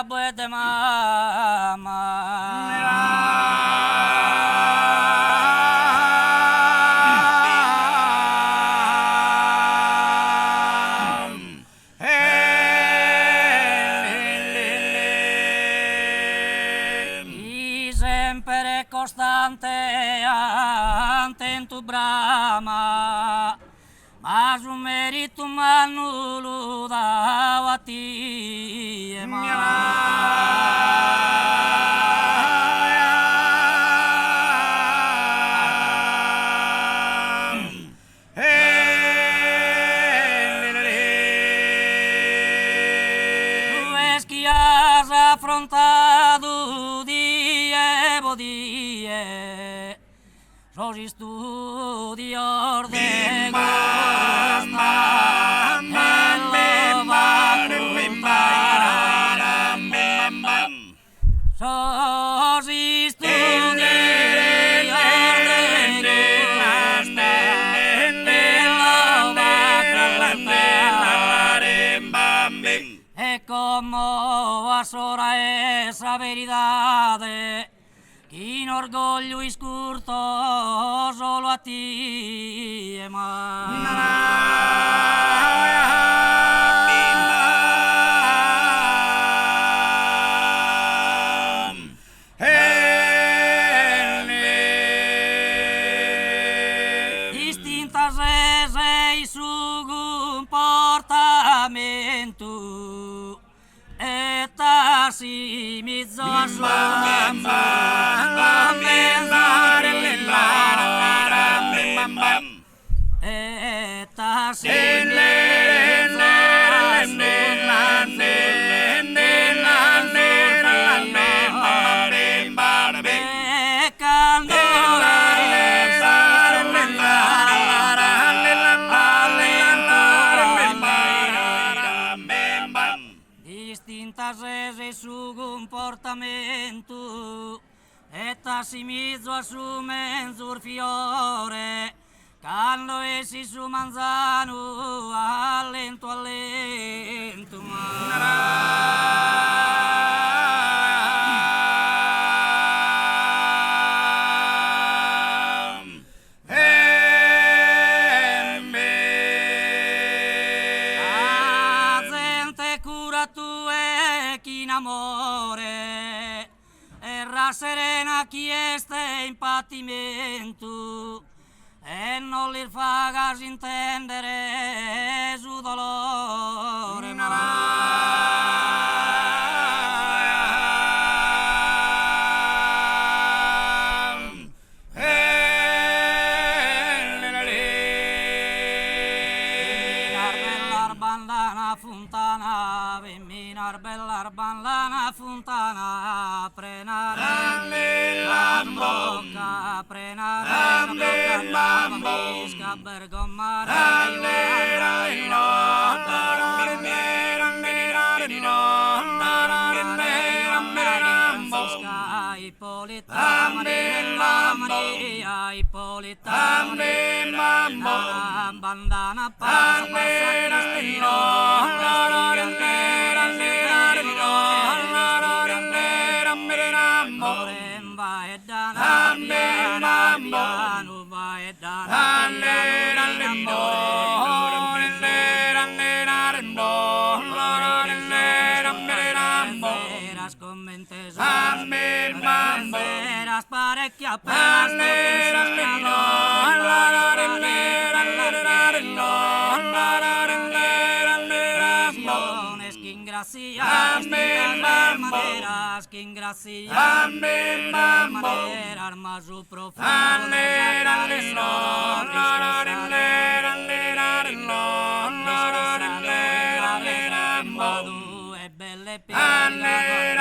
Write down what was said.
babbo e de mamma. Sempre costante ante in tu brama, ma su merito manulu da ti e affrontato die bodie, sosi studi orde sosi studi e como a sora esa veridade que in orgoglio iscurto solo a ti e distintas e su comportamento e si mezzo a e si distintas e su comportamento e si mezzo a su menzur fiore quando essi su manzano allento allento amore e rasserena chi este impattimento e non li fagas intendere su dolore fontana, vemminar bellar bandana fontana, prenare la bocca, prenare la bocca, bergommare Ipolita Maria, Ipolita Maria, bandana parecchia maneras que ingracia manera armazu profundo e belle penne